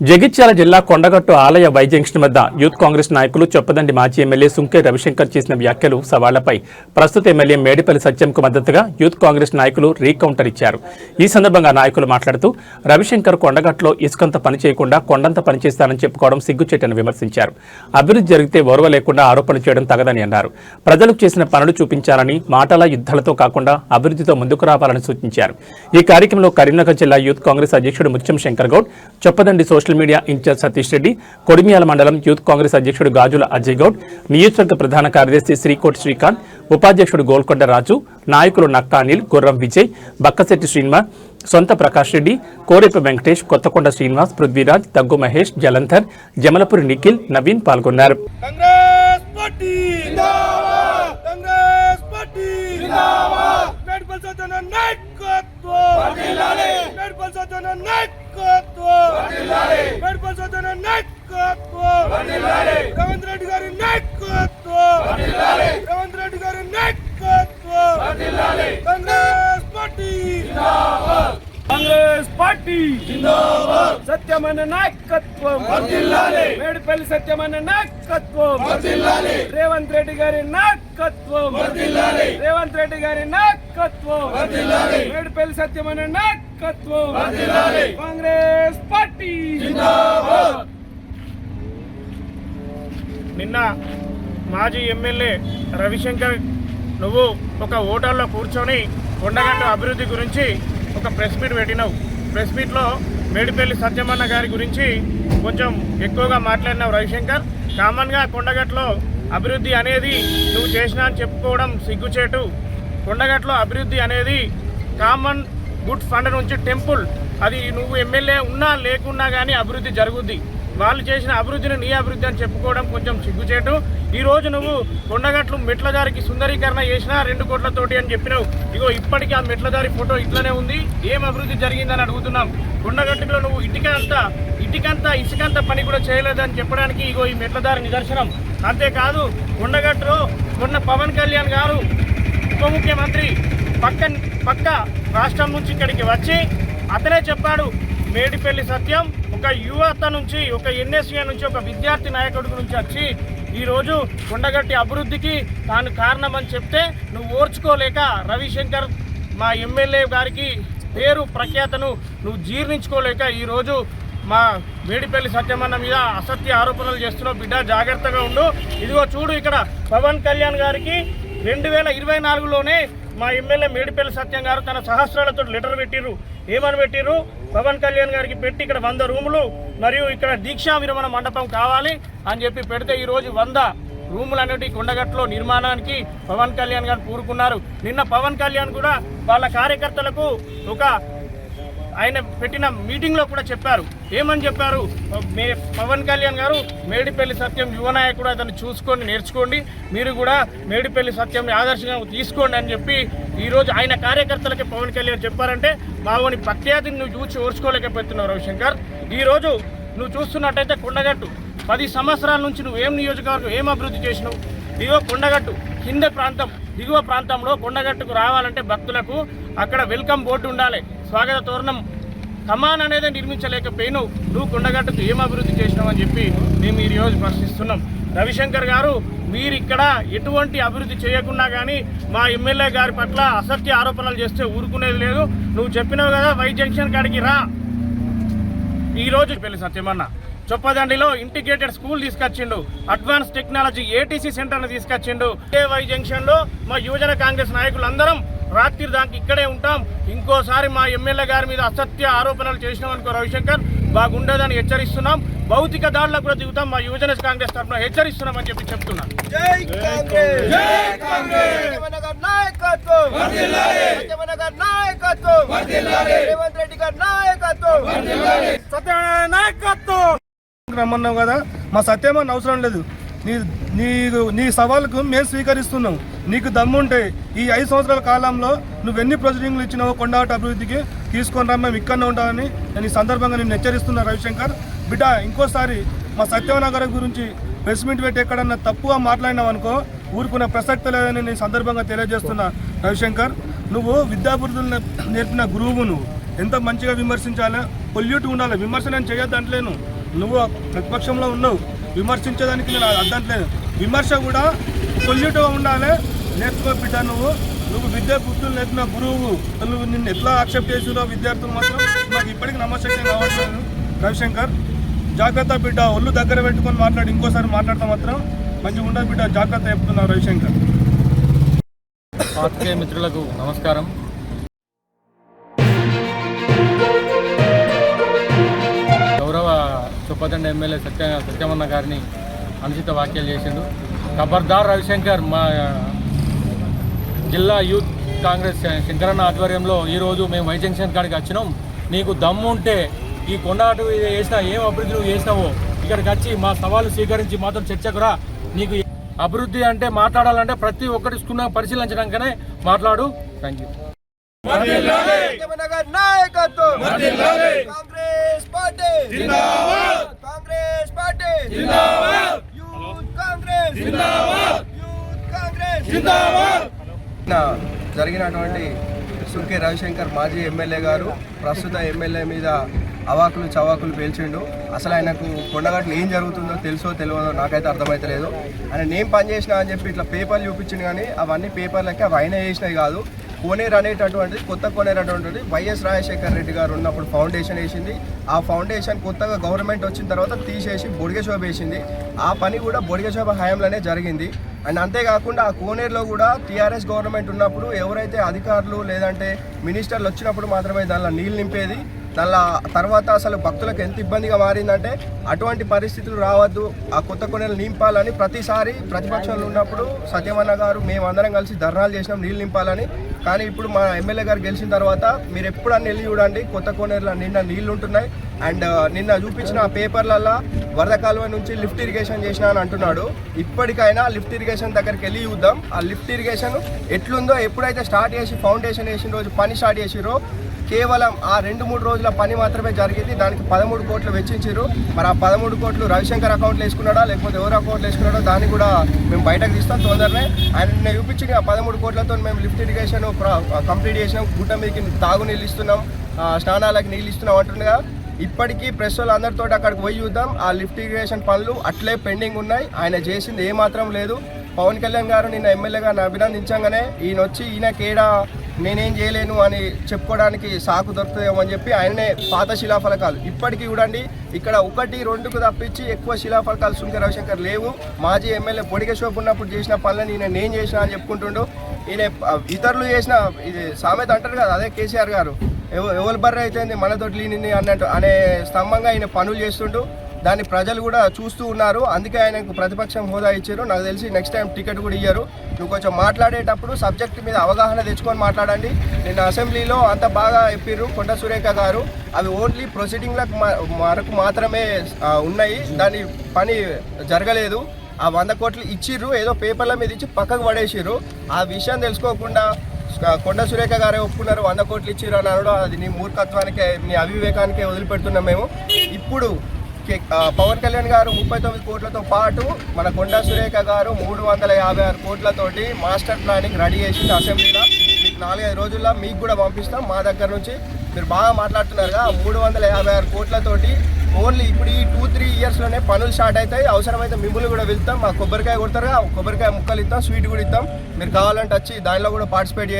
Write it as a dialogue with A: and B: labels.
A: జగిత్యాల జిల్లా కొండగట్టు ఆలయ Y junction వద్ద యూత్ కాంగ్రెస్ నాయకులు చొప్పదండి మాజీ ఎమ్మెల్యే సుంకే రవిశంకర్ చేసిన వ్యాఖ్యలు సవాళ్లపై ప్రస్తుత ఎమ్మెల్యే మేడిపల్లి సత్యంకు మద్దతుగా యూత్ కాంగ్రెస్ నాయకులు రీకౌంటర్ ఇచ్చారు. ఈ సందర్భంగా నాయకులు మాట్లాడుతూ రవిశంకర్ కొండగట్టులో ఇసుకంత పని చేయకుండా కొండంత పనిచేస్తానని చెప్పుకోవడం సిగ్గుచేటని విమర్శించారు. అభివృద్ధి జరిగితే ఓర్వ లేకుండా ఆరోపణలు చేయడం తగదని అన్నారు. ప్రజలకు చేసిన పనులు చూపించాలని, మాటల యుద్ధాలతో కాకుండా అభివృద్ధితో ముందుకు రావాలని సూచించారు. ఈ కార్యక్రమంలో కరీంనగర్ జిల్లా యూత్ కాంగ్రెస్ అధ్యక్షుడు Mutyam Shankar Goud, Choppadandi social media incharge Satish Reddy, Kodimial మండలం యూత్ కాంగ్రెస్ అధ్యక్షుడు గాజుల అజయ్ గౌడ్, నియోజకవర్గ ప్రధాన కార్యదర్శి శ్రీకోటి శ్రీకాంత్, ఉపాధ్యక్షుడు గోల్కొండ రాజు, నాయకులు నక్కా అనిల్, గుర్రం విజయ్, బక్కశెట్టి శ్రీనివాస్, సొంత ప్రకాష్ రెడ్డి, కోరేప వెంకటేష్, కొత్తకొండ శ్రీనివాస్, పృథ్వీరాజ్, దగ్గు మహేష్, జలంధర్, జమలపురి నిఖిల్, నవీన్ పాల్గొన్నారు.
B: రేవంత్ రెడ్డి గారి నాయకత్వం, రేవంత్ రెడ్డి గారి నాయకత్వం, కాంగ్రెస్ పార్టీ జిందాబాద్, కాంగ్రెస్ పార్టీ జిందాబాద్, సత్యమైన నాయకత్వం వర్ధిల్లాలి, మేడిపల్లి సత్యమైన నాయకత్వం వర్ధిల్లాలి, రేవంత్ రెడ్డి గారి నాయకత్వం వర్ధిల్లాలి, రేవంత్ రెడ్డి గారి నాయకత్వం వర్ధిల్లాలి, మేడిపల్లి సత్యమైన నాయకత్వం వర్ధిల్లాలి, కాంగ్రెస్ పార్టీ జిందాబాద్.
C: నిన్న మాజీ ఎమ్మెల్యే రవిశంకర్ నువ్వు ఒక హోటల్లో కూర్చొని కొండగట్టు అభివృద్ధి గురించి ఒక ప్రెస్ మీట్ పెట్టినావు. ప్రెస్ మీట్లో మేడిపల్లి సత్యమన్న గారి గురించి కొంచెం ఎక్కువగా మాట్లాడినావు రవిశంకర్. కామన్గా కొండగట్టులో అభివృద్ధి అనేది నువ్వు చేసినా అని చెప్పుకోవడం సిగ్గుచేటు. కొండగట్టులో అభివృద్ధి అనేది కామన్ గుడ్ ఫండ్ నుంచి టెంపుల్, అది నువ్వు ఎమ్మెల్యే ఉన్నా లేకున్నా కానీ అభివృద్ధి జరుగుద్ది. వాళ్ళు చేసిన అభివృద్ధిని నీ అభివృద్ధి అని చెప్పుకోవడం కొంచెం సిగ్గుచేటు. ఈరోజు నువ్వు కొండగట్లు మెట్లదారికి సుందరీకరణ చేసినా 2 కోట్లతోటి అని చెప్పినావు. ఇగో ఇప్పటికీ ఆ మెట్లదారి ఫోటో ఇట్లనే ఉంది. ఏం అభివృద్ధి జరిగిందని అడుగుతున్నాం. కొండగట్టులో నువ్వు ఇటుకంతా ఇసుకంత పని కూడా చేయలేదని చెప్పడానికి ఇగో ఈ మెట్లదారి నిదర్శనం. అంతేకాదు కొండగట్టులో మొన్న పవన్ కళ్యాణ్ గారు ఉప ముఖ్యమంత్రి పక్క రాష్ట్రం నుంచి ఇక్కడికి వచ్చి అతనే చెప్పాడు, మేడిపల్లి సత్యం ఒక యువత నుంచి, ఒక ఎన్ఎస్ఏ నుంచి, ఒక విద్యార్థి నాయకుడి నుంచి వచ్చి ఈరోజు కొండగట్టి అభివృద్ధికి తాను కారణమని చెప్తే నువ్వు ఓర్చుకోలేక రవిశంకర్ మా ఎమ్మెల్యే గారికి పేరు ప్రఖ్యాతను నువ్వు జీర్ణించుకోలేక ఈరోజు మా మేడిపల్లి సత్యమన్న మీద అసత్య ఆరోపణలు చేస్తున్నావు. బిడ్డ జాగ్రత్తగా ఉండు. ఇదిగో చూడు, ఇక్కడ పవన్ కళ్యాణ్ గారికి 2024లోనే మా ఎమ్మెల్యే మేడిపల్లి సత్యం గారు తన సహస్రాలతో లెటర్ పెట్టిర్రు. ఏమని పెట్టిర్రు? పవన్ కళ్యాణ్ గారికి పెట్టి ఇక్కడ 100 రూములు మరియు ఇక్కడ దీక్షా విరమణ మండపం కావాలి అని చెప్పి పెడితే ఈరోజు 100 రూములు అనేవి కొండగట్టులో నిర్మాణానికి పవన్ కళ్యాణ్ గారు కూరుకున్నారు. నిన్న పవన్ కళ్యాణ్ కూడా వాళ్ళ కార్యకర్తలకు ఆయన పెట్టిన మీటింగ్లో కూడా చెప్పారు. ఏమని చెప్పారు? పవన్ కళ్యాణ్ గారు మేడిపల్లి సత్యం యువ నాయకుడు, అతన్ని చూసుకొని నేర్చుకోండి, మీరు కూడా మేడిపల్లి సత్యంని ఆదర్శంగా తీసుకోండి అని చెప్పి ఈరోజు ఆయన కార్యకర్తలకి పవన్ కళ్యాణ్ చెప్పారంటే మావోని ప్రఖ్యాతిని నువ్వు చూసి ఓర్చుకోలేకపోతున్నావు రవిశంకర్. ఈరోజు నువ్వు చూస్తున్నట్టయితే కొండగట్టు 10 సంవత్సరాల నుంచి నువ్వు ఏం నియోజకవర్గం ఏం అభివృద్ధి చేసినావు? ఇదిగో కొండగట్టు కింద ప్రాంతం, దిగువ ప్రాంతంలో కొండగట్టుకు రావాలంటే భక్తులకు అక్కడ వెల్కమ్ బోర్డు ఉండాలి, స్వాగత తోరణం కమాన్ అనేది నిర్మించలేకపోయినావు. నువ్వు కొండగట్టుకు ఏం అభివృద్ధి చేసినావు అని చెప్పి మేము ఈరోజు ప్రశ్నిస్తున్నాం. రవిశంకర్ గారు, మీరు ఇక్కడ ఎటువంటి అభివృద్ధి చేయకుండా కానీ మా ఎమ్మెల్యే గారి పట్ల అసత్య ఆరోపణలు చేస్తే ఊరుకునేది లేదు. నువ్వు చెప్పినావు కదా వై జంక్షన్ కాడికి రా. ఈరోజు పెళ్లి సత్యమన్న చొప్పదండిలో ఇంటిగ్రేటెడ్ స్కూల్ తీసుకొచ్చిండు, అడ్వాన్స్ టెక్నాలజీ ఏటీసీ సెంటర్ను తీసుకొచ్చిండు. వై జంక్షన్లో మా యువజన కాంగ్రెస్ నాయకులందరం రాత్రి దాకా ఇక్కడే ఉంటాం. ఇంకోసారి మా ఎమ్మెల్యే గారి మీద అసత్య ఆరోపణలు చేసినాం అనుకో రవిశంకర్, బాగుండేదని హెచ్చరిస్తున్నాం. భౌతిక దాడులకు కూడా దిగుతాం. మా యువజన కాంగ్రెస్ తరఫున హెచ్చరిస్తున్నాం అని చెప్పి చెప్తున్నాం.
B: రమ్మన్నావు కదా, మా సత్యమన్న అవసరం లేదు. నీ సవాళ్ళకు మేము స్వీకరిస్తున్నాం. నీకు దమ్ముంటే ఈ 5 సంవత్సరాల కాలంలో నువ్వెన్ని ప్రొసీడింగ్లు ఇచ్చినావో కొండగట్టు అభివృద్ధికి తీసుకొని రా, మేము ఇక్కడనే ఉంటామని నేను ఈ సందర్భంగా నేను హెచ్చరిస్తున్నా రవిశంకర్. బిడ్డ, ఇంకోసారి మా సత్యమన్న గారి గురించి ప్రెస్ మీట్ పెట్టి ఎక్కడన్నా తప్పుగా మాట్లాడినావు అనుకో ఊరుకున్న ప్రసక్తి లేదని నేను సందర్భంగా తెలియజేస్తున్నా రవిశంకర్. నువ్వు విద్యాభివృద్ధులను నేర్పిన గురువు. నువ్వు ఎంత మంచిగా విమర్శించాలి, పొల్యూట్ ఉండాలి. విమర్శ నేను చేయొద్దు అంటలేను, నువ్వు ప్రతిపక్షంలో ఉన్నావు, విమర్శించేదానికి నేను అద్దంటలేను. విమర్శ కూడా పొల్యూట్గా ఉండాలి. నేర్చుకో బిడ్డ, నువ్వు విద్యా బుద్ధులు నేర్పిన గురువు, నువ్వు నిన్ను ఎట్లా యాక్సెప్ట్ చేసిరో విద్యార్థులు మాత్రం నాకు ఇప్పటికీ నమ్మశక్యం కావట్లేదు. రవిశంకర్ జాగ్రత్త బిడ్డ, ఒళ్ళు దగ్గర పెట్టుకొని మాట్లాడి, ఇంకోసారి మాట్లాడితే మాత్రం మంచిగా ఉండదు బిడ్డ, జాగ్రత్త చెప్తున్నావు రవిశంకర్.
D: పాత్రికేయ మిత్రులకు నమస్కారం. గౌరవ చొప్పదండి ఎమ్మెల్యే సత్యమన్న గారిని అనుచిత వ్యాఖ్యలు చేసిండు. ఖబర్దార్ రవిశంకర్, మా జిల్లా యూత్ కాంగ్రెస్ శంకరన్న ఆధ్వర్యంలో ఈరోజు మేము వై జంక్షన్ కాడికి వచ్చినాం. నీకు దమ్ము ఉంటే ఈ కొండాటు చేసినా ఏం అభివృద్ధి నువ్వు చేసినావో ఇక్కడికి వచ్చి మా సవాలు స్వీకరించి మాత్రం చర్చకురా. నీకు అభివృద్ధి అంటే మాట్లాడాలంటే ప్రతి ఒక్కటి పరిశీలించడానికనే మాట్లాడు. Thank you.
E: జరిగినటువంటి సుంకే రవిశంకర్ మాజీ ఎమ్మెల్యే గారు ప్రస్తుత ఎమ్మెల్యే మీద అవాకులు చవాకులు పేల్చిండు. అసలు ఆయనకు కొండగట్లు ఏం జరుగుతుందో తెలుసో తెలియదో నాకైతే అర్థమైతలేదు. ఆయన నేను పని చేసినా అని చెప్పి ఇట్లా పేపర్లు చూపించింది, కానీ అవన్నీ పేపర్లకి అవి ఆయన చేసినవి కాదు. కోనేరు అనేటటువంటిది, కొత్త కోనేరు అనేటువంటిది వైఎస్ రాజశేఖర్ రెడ్డి గారు ఉన్నప్పుడు ఫౌండేషన్ వేసింది. ఆ ఫౌండేషన్ కొత్తగా గవర్నమెంట్ వచ్చిన తర్వాత తీసేసి బొడిగశోభ వేసింది. ఆ పని కూడా బొడిగశోభ హయాంలోనే జరిగింది. అండ్ అంతేకాకుండా ఆ కోనేరులో కూడా టీఆర్ఎస్ గవర్నమెంట్ ఉన్నప్పుడు ఎవరైతే అధికారులు లేదంటే మినిస్టర్లు వచ్చినప్పుడు మాత్రమే దానిలో నీళ్ళు నింపేది. దానిలో తర్వాత అసలు భక్తులకు ఎంత ఇబ్బందిగా మారిందంటే అటువంటి పరిస్థితులు రావద్దు, ఆ కొత్త కొనేలు నింపాలని ప్రతిసారి ప్రతిపక్షంలో ఉన్నప్పుడు సత్యమన్న గారు మేమందరం కలిసి ధర్నాలు చేసినాం నీళ్ళు నింపాలని. కానీ ఇప్పుడు మా ఎమ్మెల్యే గారు గెలిచిన తర్వాత మీరు ఎప్పుడన్నా వెళ్ళి చూడండి, కొత్త కోనేరులో నిన్న నీళ్లు ఉంటున్నాయి. అండ్ నిన్న చూపించిన పేపర్లలో వరద కాలువ నుంచి లిఫ్ట్ ఇరిగేషన్ చేసినా అని అంటున్నాడు. ఇప్పటికైనా లిఫ్ట్ ఇరిగేషన్ దగ్గరికి వెళ్ళి చూద్దాం. ఆ లిఫ్ట్ ఇరిగేషన్ ఎట్లుందో, ఎప్పుడైతే స్టార్ట్ చేసి ఫౌండేషన్ వేసిన రోజు పని స్టార్ట్ చేసిరో కేవలం ఆ 2-3 రోజుల పని మాత్రమే జరిగింది. దానికి 13 కోట్లు వెచ్చించారు. మరి ఆ 13 కోట్లు రవిశంకర్ అకౌంట్లో వేసుకున్నాడా లేకపోతే ఎవరు అకౌంట్లో వేసుకున్నాడో దాన్ని కూడా మేము బయటకు తీస్తాం తొందరనే. ఆయన చూపించి ఆ 13 కోట్లతో మేము లిఫ్ట్ ఇరిగేషన్ కంప్లీట్ చేసినాం. గుట్ట మీదకి తాగునీళ్ళు ఇస్తున్నాం, స్నానాలకి నీళ్ళు ఇస్తున్నాం అంటుండగా ఇప్పటికీ ప్రెస్ వాళ్ళు అందరితో అక్కడికి పోయి చూద్దాం. ఆ లిఫ్ట్ ఇరిగేషన్ పనులు అట్లే పెండింగ్ ఉన్నాయి. ఆయన చేసింది ఏమాత్రం లేదు. పవన్ కళ్యాణ్ గారు నిన్న ఎమ్మెల్యేగా అభినందించగానే ఈయన వచ్చి ఈయనకేడా నేనేం చేయలేను అని చెప్పుకోవడానికి సాకు దొరుకుతుందేమో అని చెప్పి ఆయననే పాత శిలాఫలకాలు ఇప్పటికీ చూడండి, ఇక్కడ 1-2కు తప్పించి ఎక్కువ శిలాఫలకాలు సుంకే రవిశంకర్ లేవు. మాజీ ఎమ్మెల్యే బొడిగశోభ ఉన్నప్పుడు చేసిన పనులను ఈయన నేను చేసిన అని చెప్పుకుంటుండు. ఈయన ఇతరులు చేసిన ఇది సామెత అంటారు కదా, అదే కేసీఆర్ గారు ఎవరి బర్రె అయితే మనతోటి లీనింది అన్నట్టు అనే స్తంభంగా ఆయన పనులు చేస్తుంటూ దాన్ని ప్రజలు కూడా చూస్తూ ఉన్నారు. అందుకే ఆయనకు ప్రతిపక్షం హోదా ఇచ్చారు. నాకు తెలిసి నెక్స్ట్ టైం టికెట్ కూడా ఇయ్యారు. నువ్వు కొంచెం మాట్లాడేటప్పుడు సబ్జెక్ట్ మీద అవగాహన తెచ్చుకొని మాట్లాడండి. నిన్న అసెంబ్లీలో అంత బాగా చెప్పిర్రు కొండ సురేఖ గారు, అవి ఓన్లీ ప్రొసీడింగ్లకు వరకు మాత్రమే ఉన్నాయి, దాని పని జరగలేదు. ఆ 100 కోట్లు ఇచ్చిర్రు, ఏదో పేపర్ల మీద ఇచ్చి పక్కకు పడేసిర్రు. ఆ విషయం తెలుసుకోకుండా కొండ సురేఖ గారే ఒప్పుకున్నారు 100 కోట్లు ఇచ్చిర్రు అని అనడం అది నీ మూర్ఖత్వానికే, నీ అవివేకానికే వదిలిపెడుతున్నాం మేము. ఇప్పుడు పవన్ కళ్యాణ్ గారు 39 కోట్లతో పాటు మన కొండ సురేఖ గారు 356 కోట్లతోటి మాస్టర్ ప్లానింగ్ రెడీ చేసింది అసెంబ్లీలో. మీకు 4-5 రోజుల్లో మీకు కూడా పంపిస్తాం మా దగ్గర నుంచి. మీరు బాగా మాట్లాడుతున్నారుగా, 356 కోట్లతోటి ఓన్లీ ఇప్పుడు ఈ 2-3 ఇయర్స్లోనే పనులు స్టార్ట్ అవుతాయి. అవసరమైతే మిమ్మల్ని కూడా వెళ్తాం, మా కొబ్బరికాయ కొడతారుగా, కొబ్బరికాయ ముక్కలు ఇస్తాం, స్వీట్ కూడా ఇస్తాం. మీరు కావాలంటే వచ్చి దానిలో కూడా పార్టిసిపేట్ చేయాలి.